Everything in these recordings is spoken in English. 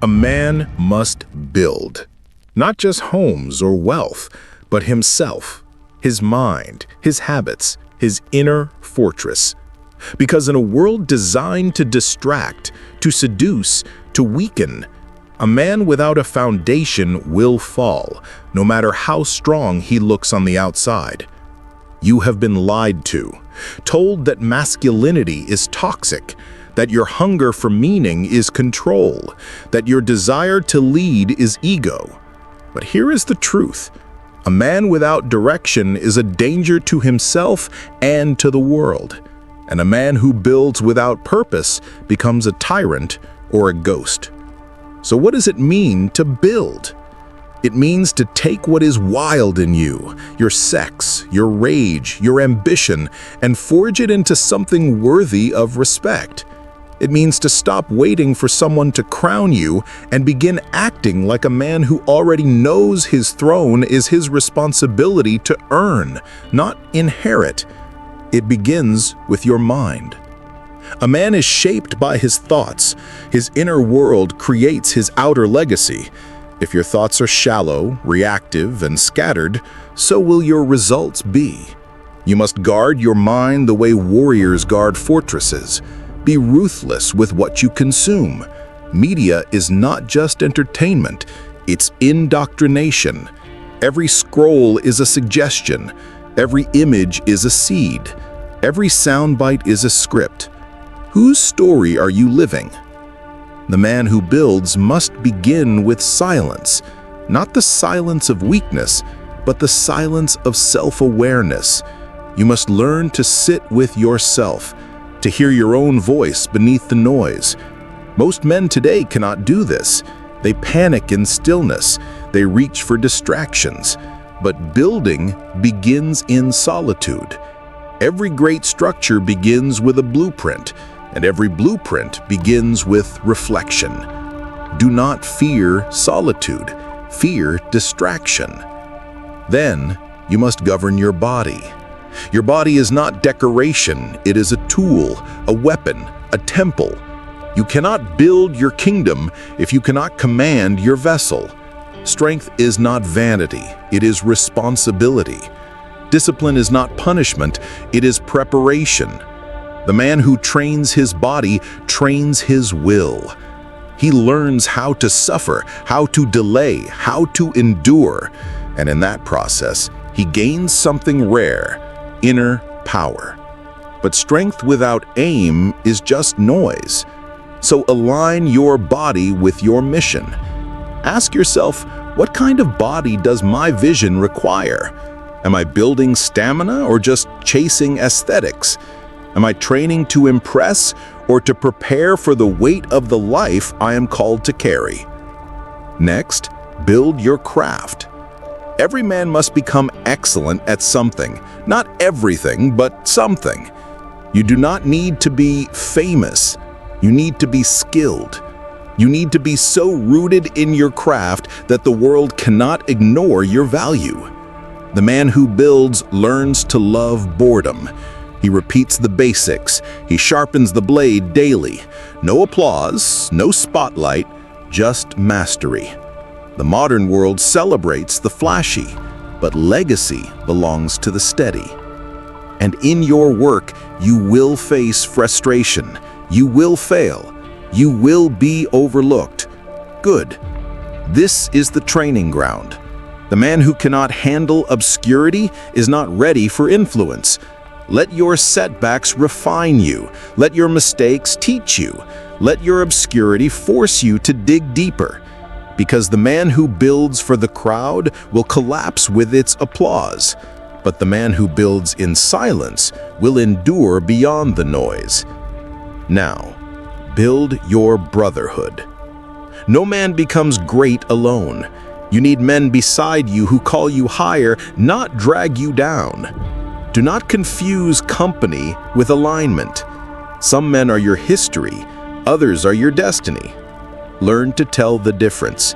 A man must build, not just homes or wealth, but himself, his mind, his habits, his inner fortress. Because in a world designed to distract, to seduce, to weaken, a man without a foundation will fall, no matter how strong he looks on the outside. You have been lied to, told that masculinity is toxic, that your hunger for meaning is control, that your desire to lead is ego. But here is the truth. A man without direction is a danger to himself and to the world. And a man who builds without purpose becomes a tyrant or a ghost. So what does it mean to build? It means to take what is wild in you, your sex, your rage, your ambition, and forge it into something worthy of respect. It means to stop waiting for someone to crown you and begin acting like a man who already knows his throne is his responsibility to earn, not inherit. It begins with your mind. A man is shaped by his thoughts. His inner world creates his outer legacy. If your thoughts are shallow, reactive, and scattered, so will your results be. You must guard your mind the way warriors guard fortresses. Be ruthless with what you consume. Media is not just entertainment, it's indoctrination. Every scroll is a suggestion. Every image is a seed. Every soundbite is a script. Whose story are you living? The man who builds must begin with silence, not the silence of weakness, but the silence of self-awareness. You must learn to sit with yourself, to hear your own voice beneath the noise. Most men today cannot do this. They panic in stillness. They reach for distractions. But building begins in solitude. Every great structure begins with a blueprint, and every blueprint begins with reflection. Do not fear solitude. Fear distraction. Then you must govern your body. Your body is not decoration, it is a tool, a weapon, a temple. You cannot build your kingdom if you cannot command your vessel. Strength is not vanity, it is responsibility. Discipline is not punishment, it is preparation. The man who trains his body trains his will. He learns how to suffer, how to delay, how to endure, and in that process, he gains something rare. Inner power. But strength without aim is just noise. So align your body with your mission. Ask yourself, what kind of body does my vision require? Am I building stamina or just chasing aesthetics? Am I training to impress or to prepare for the weight of the life I am called to carry? Next, build your craft. Every man must become excellent at something. Not everything, but something. You do not need to be famous. You need to be skilled. You need to be so rooted in your craft that the world cannot ignore your value. The man who builds learns to love boredom. He repeats the basics. He sharpens the blade daily. No applause, no spotlight, just mastery. The modern world celebrates the flashy, but legacy belongs to the steady. And in your work, you will face frustration. You will fail. You will be overlooked. Good. This is the training ground. The man who cannot handle obscurity is not ready for influence. Let your setbacks refine you. Let your mistakes teach you. Let your obscurity force you to dig deeper. Because the man who builds for the crowd will collapse with its applause. But the man who builds in silence will endure beyond the noise. Now, build your brotherhood. No man becomes great alone. You need men beside you who call you higher, not drag you down. Do not confuse company with alignment. Some men are your history, others are your destiny. Learn to tell the difference.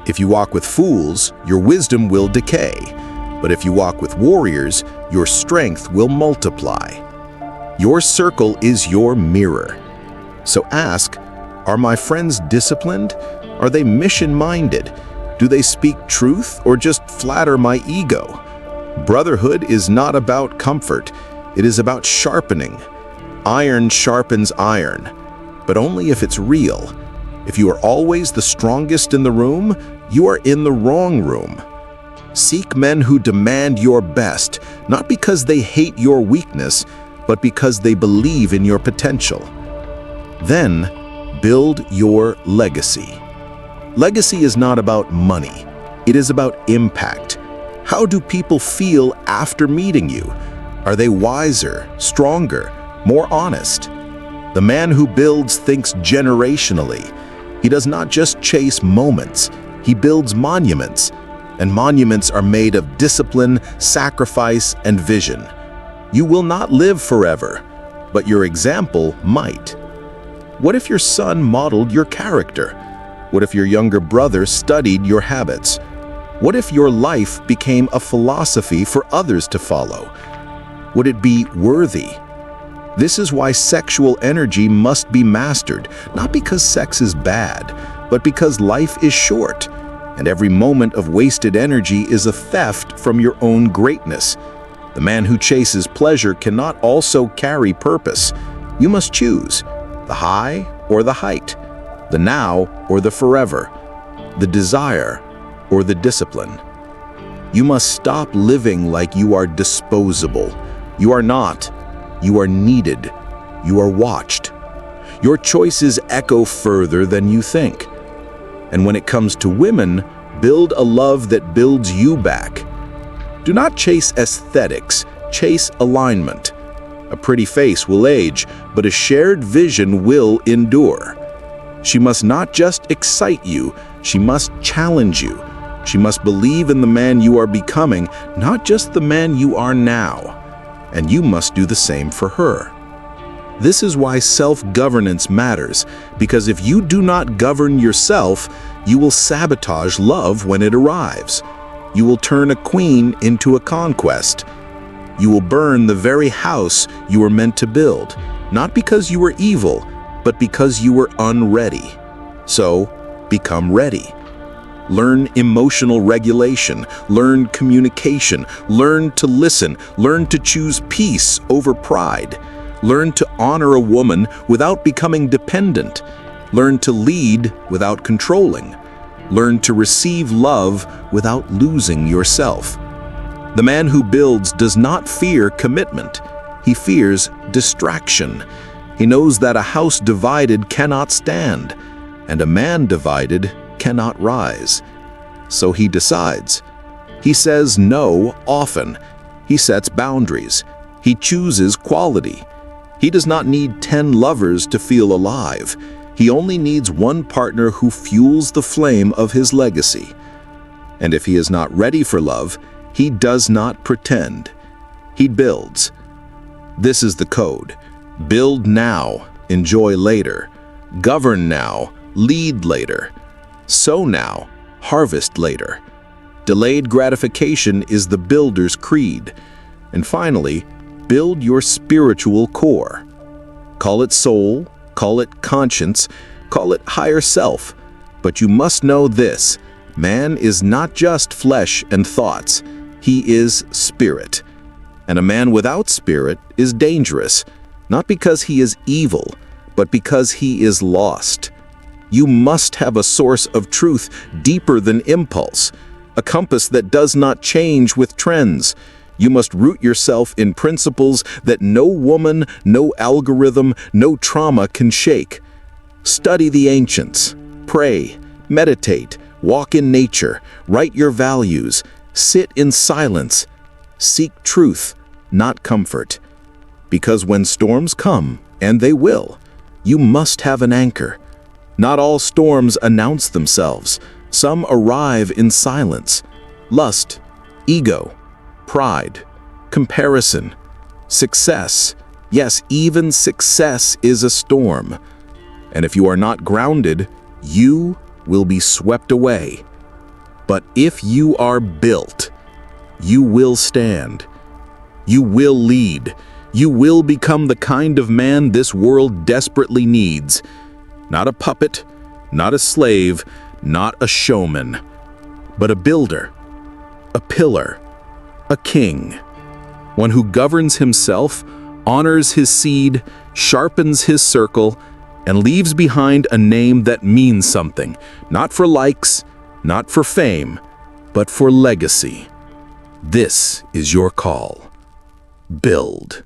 If you walk with fools, your wisdom will decay. But if you walk with warriors, your strength will multiply. Your circle is your mirror. So ask, are my friends disciplined Are they mission-minded? Do they speak truth or just flatter my ego? Brotherhood is not about comfort. It is about sharpening. Iron sharpens iron, but only if it's real. If you are always the strongest in the room, you are in the wrong room. Seek men who demand your best, not because they hate your weakness, but because they believe in your potential. Then, build your legacy. Legacy is not about money. It is about impact. How do people feel after meeting you? Are they wiser, stronger, more honest? The man who builds thinks generationally. He does not just chase moments, he builds monuments. And monuments are made of discipline, sacrifice, and vision. You will not live forever, but your example might. What if your son modeled your character? What if your younger brother studied your habits? What if your life became a philosophy for others to follow? Would it be worthy? This is why sexual energy must be mastered, not because sex is bad, but because life is short, and every moment of wasted energy is a theft from your own greatness. The man who chases pleasure cannot also carry purpose. You must choose the high or the height, the now or the forever, the desire or the discipline. You must stop living like you are disposable. You are not. You are needed. You are watched. Your choices echo further than you think. And when it comes to women, build a love that builds you back. Do not chase aesthetics, chase alignment. A pretty face will age, but a shared vision will endure. She must not just excite you, she must challenge you. She must believe in the man you are becoming, not just the man you are now. And you must do the same for her. This is why self-governance matters, because if you do not govern yourself, you will sabotage love when it arrives. You will turn a queen into a conquest. You will burn the very house you were meant to build, not because you were evil, but because you were unready. So, become ready. Learn emotional regulation, learn communication, learn to listen, learn to choose peace over pride. Learn to honor a woman without becoming dependent. Learn to lead without controlling. Learn to receive love without losing yourself. The man who builds does not fear commitment. He fears distraction. He knows that a house divided cannot stand, and a man divided cannot rise. So he decides. He says no often. He sets boundaries. He chooses quality. He does not need 10 lovers to feel alive. He only needs one partner who fuels the flame of his legacy. And if he is not ready for love, he does not pretend. He builds. This is the code. Build now, enjoy later. Govern now, lead later. Sow now, harvest later. Delayed gratification is the builder's creed. And finally, build your spiritual core. Call it soul, call it conscience, call it higher self. But you must know this: man is not just flesh and thoughts. He is spirit. And a man without spirit is dangerous, not because he is evil, but because he is lost. You must have a source of truth deeper than impulse, a compass that does not change with trends. You must root yourself in principles that no woman, no algorithm, no trauma can shake. Study the ancients. Pray, meditate, walk in nature, write your values, sit in silence. Seek truth, not comfort. Because when storms come, and they will, you must have an anchor. Not all storms announce themselves. Some arrive in silence. Lust, ego, pride, comparison, success. Yes, even success is a storm. And if you are not grounded, you will be swept away. But if you are built, you will stand. You will lead. You will become the kind of man this world desperately needs. Not a puppet, not a slave, not a showman, but a builder, a pillar, a king, one who governs himself, honors his seed, sharpens his circle, and leaves behind a name that means something, not for likes, not for fame, but for legacy. This is your call. Build.